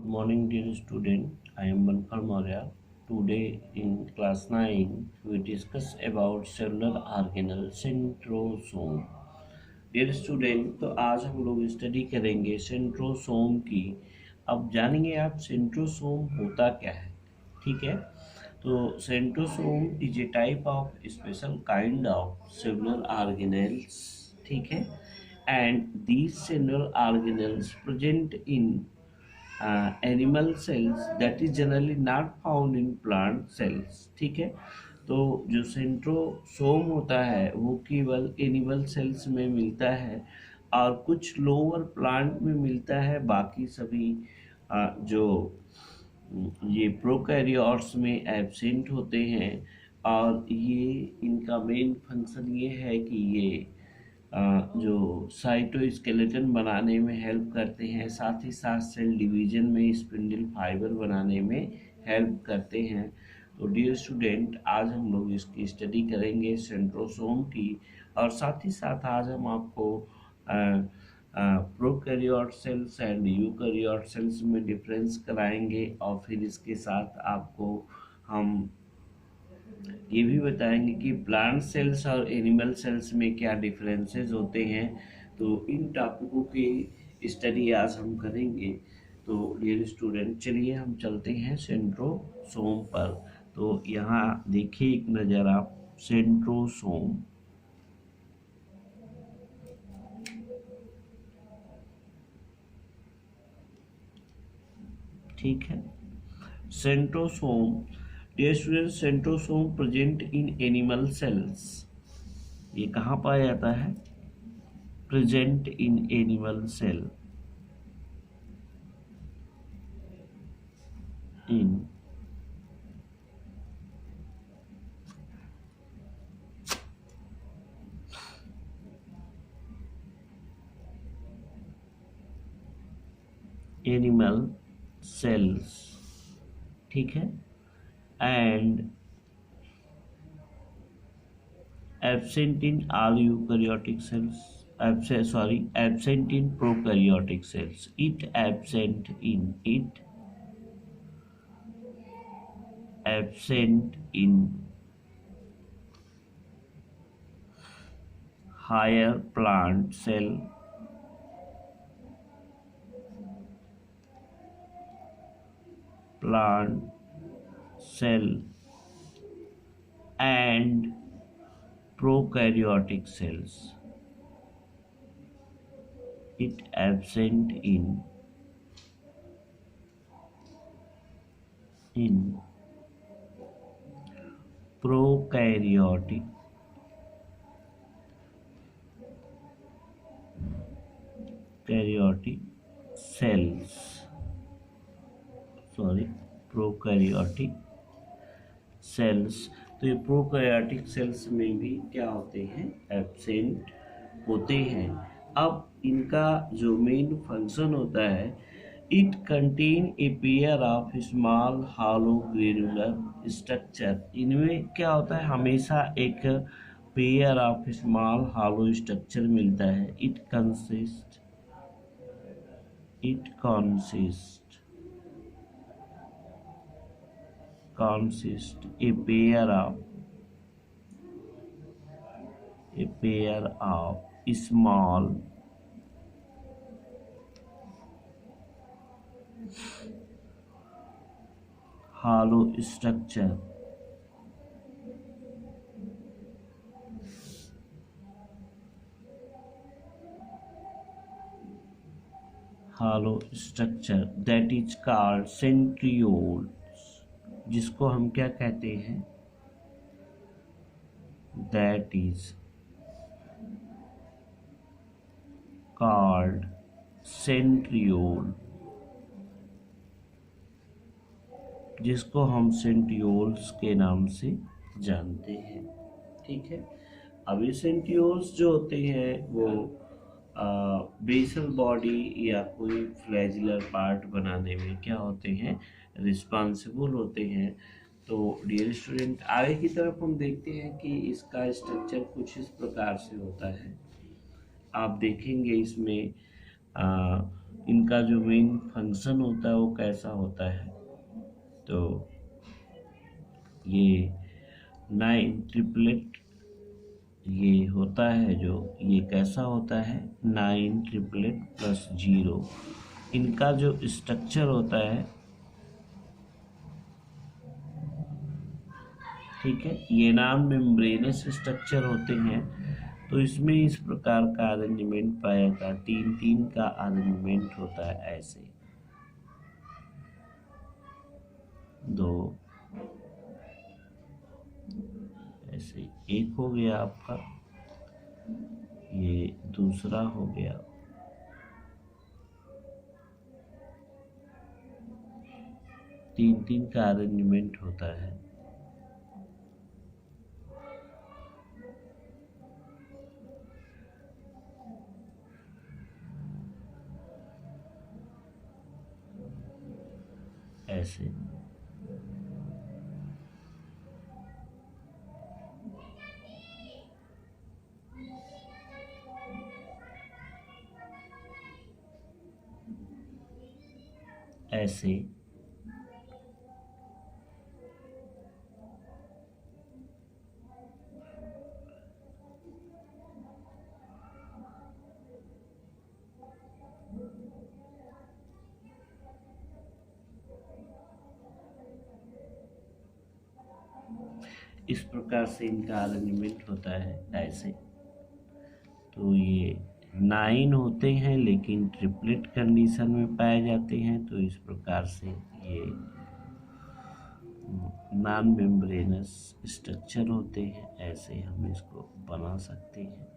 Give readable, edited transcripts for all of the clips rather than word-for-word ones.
morning, dear student. I am Manfal Maurya. Today in class 9, we discuss about cellular organelle centrosome. Dear student, तो आज हम लोग study करेंगे centrosome की। अब जानेंगे आप सेंट्रोसोम होता क्या है। ठीक है, तो centrosome is a type of special kind of cellular organelles. ठीक है, and these cellular organelles present in animal sales that is generally not found in plant cells. ठीक है, तो जो सेंट्रोसोम होता है वो केवल एनिमल सेल्स में मिलता है और कुछ लोअर प्लांट में मिलता है। बाकी सभी जो ये प्रोकैरियोट्स में एब्सेंट होते हैं। और ये इनका मेन फंक्शन ये है कि ये जो साइटोस्केलेटन बनाने में हेल्प करते हैं, साथ ही साथ सेल डिवीजन में स्पिंडल फाइबर बनाने में हेल्प करते हैं। तो डियर स्टूडेंट, आज हम लोग इसकी स्टडी करेंगे सेंट्रोसोम की, और साथ ही साथ आज हम आपको prokaryote cells and eukaryote cells में डिफरेंस कराएंगे, और फिर इसके साथ आपको हम ये भी बताएंगे कि प्लांट सेल्स और एनिमल सेल्स में क्या डिफरेंसेस होते हैं। तो इन टॉपिकों की स्टडी आज हम करेंगे। तो डियर स्टूडेंट, चलिए हम चलते हैं सेंट्रोसोम पर। तो यहाँ देखिए एक नज़र आप सेंट्रोसोम। ठीक है, centrosome, dear student, centrosome present in animal cells. ये कहाँ पाया जाता है? Present in animal cell. In animal cells. ठीक है, and absent in all eukaryotic cells, absent in prokaryotic cells. It absent in higher plant cell, and prokaryotic cells. It absent in prokaryotic cells. Prokaryotic cells। तो ये prokaryotic cells में भी क्या होते हैं? Absent होते हैं। अब इनका जो मेन फंक्शन होता है, it contain a pair of small hollow granular structure. इनमें क्या होता है? हमेशा एक pair of small hollow structure मिलता है। It consist a pair of small hollow structure that is called centrioles, जिसको हम क्या कहते हैं? That is called centriole, जिसको हम सेंट्रियोल्स के नाम से जानते हैं। ठीक है, अब ये सेंट्रियोल्स जो होते हैं वो बेसल बॉडी या कोई फ्लैजिलर पार्ट बनाने में क्या होते हैं? रिस्पॉन्सिबल होते हैं। तो डियर स्टूडेंट, आगे की तरफ हम देखते हैं कि इसका स्ट्रक्चर कुछ इस प्रकार से होता है। आप देखेंगे इसमें इनका जो मेन फंक्शन होता है वो कैसा होता है। तो ये 9 ट्रिपलेट ये होता है, जो ये कैसा होता है 9 ट्रिपलेट प्लस 0। इनका जो स्ट्रक्चर होता है, ठीक है, ये नॉन मेम्ब्रेनस स्ट्रक्चर होते हैं। तो इसमें इस प्रकार का अरेंजमेंट पाया जाता है, 3-3 का अरेंजमेंट होता है। ऐसे 2, ऐसे 1 हो गया आपका, ये दूसरा हो गया, तीन तीन का अरेंजमेंट होता है। ऐसे ऐसे इस प्रकार से इनका अरेंजमेंट होता है। ऐसे तो ये 9 होते हैं लेकिन ट्रिपलेट कंडीशन में पाए जाते हैं। तो इस प्रकार से ये नॉन मेम्ब्रेनस स्ट्रक्चर होते हैं। ऐसे हम इसको बना सकते हैं।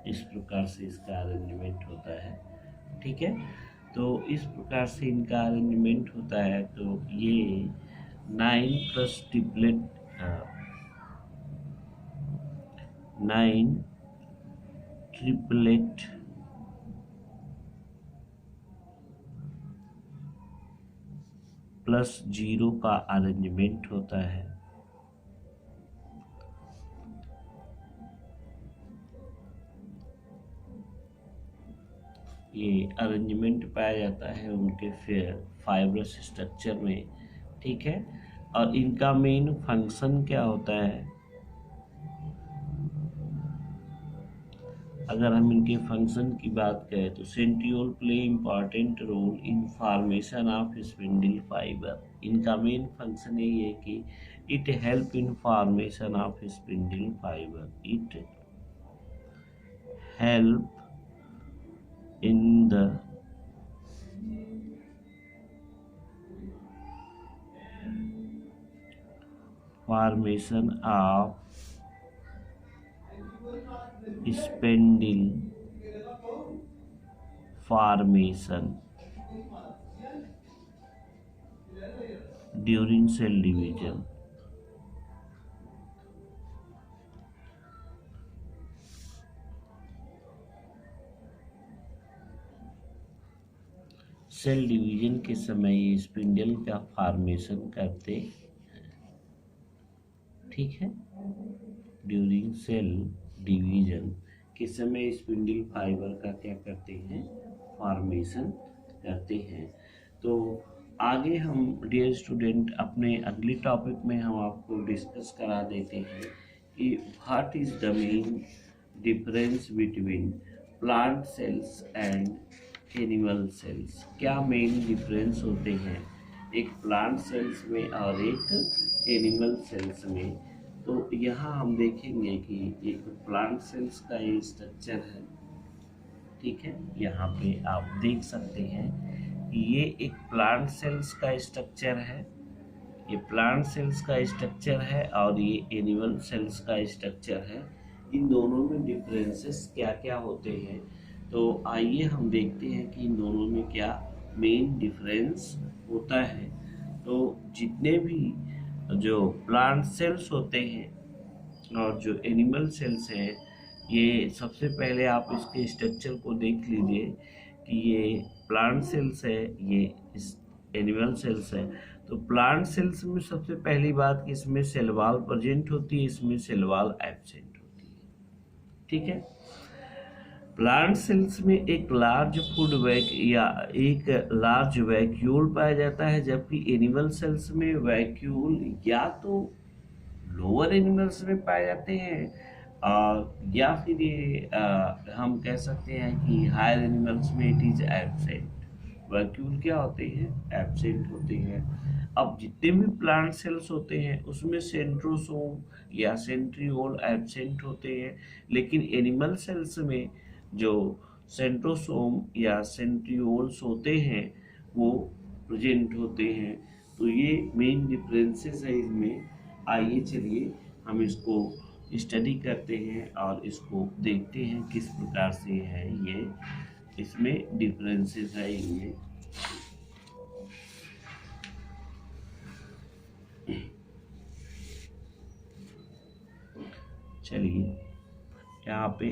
इस प्रकार से इसका अरेंजमेंट होता है, ठीक है। तो इस प्रकार से इनका अरेंजमेंट होता है। तो ये 9 प्लस ट्रिपलेट 9 ट्रिपलेट प्लस 0 का अरेंजमेंट होता है। ये अरेंजमेंट पाया जाता है उनके फाइब्रस स्ट्रक्चर में, ठीक है। और इनका मेन फंक्शन क्या होता है, अगर हम इनके फंक्शन की बात करें तो centriole play important role in formation of spindle fibre. इनका मेन फंक्शन यही है कि it help in formation of spindle fibre. It help in the formation of spindle formation during cell division। Cell division के समय ये spindle का formation करते हैं, ठीक है। ड्यूरिंग सेल डिवीजन के समय स्पिंडल फाइबर का क्या करते हैं, फॉर्मेशन करते हैं। तो आगे हम डियर स्टूडेंट अपने अगले टॉपिक में हम आपको डिस्कस करा देते हैं कि what is the main difference between plant cells and animal cells. क्या मेन डिफरेंस होते हैं एक प्लांट सेल्स में और एक एनिमल सेल्स में। तो यहाँ हम देखेंगे कि एक प्लांट सेल्स का ये स्ट्रक्चर है, ठीक है। यहाँ पे आप देख सकते हैं कि ये एक प्लांट सेल्स का स्ट्रक्चर है, ये प्लांट सेल्स का स्ट्रक्चर है और ये एनिमल सेल्स का स्ट्रक्चर है। इन दोनों में डिफरेंसेस क्या क्या होते हैं। तो आइए हम देखते हैं कि इन दोनों में क्या मेन डिफरेंस होता है। तो जितने भी जो प्लांट सेल्स होते हैं और जो एनिमल सेल्स हैं, ये सबसे पहले आप इसके स्ट्रक्चर को देख लीजिए कि ये प्लांट सेल्स है, ये एनिमल सेल्स है। तो प्लांट सेल्स में सबसे पहली बात कि इसमें सेल वॉल प्रेजेंट होती है, इसमें सेल वॉल एब्सेंट होती है। ठीक है। प्लांट सेल्स में एक लार्ज फूड वैक या एक लार्ज वैक्यूल पाया जाता है, जबकि एनिमल सेल्स में वैक्यूल या तो लोअर एनिमल्स में पाए जाते हैं या फिर ये हम कह सकते हैं कि हायर एनिमल्स में इट इज एब्सेंट। वैक्यूल क्या होते हैं? एब्सेंट होते हैं। अब जितने भी प्लांट सेल्स होते हैं उसमें सेंट्रोसोम या सेंट्रियोल एब्सेंट होते हैं, लेकिन एनिमल सेल्स में जो सेंट्रोसोम या सेंट्रियोल्स होते हैं वो प्रेजेंट होते हैं। तो ये मेन डिफरेंसेस है इसमें। आइए चलिए हम इसको स्टडी करते हैं और इसको देखते हैं किस प्रकार से है ये, इसमें डिफरेंसेस है ये। चलिए यहाँ पे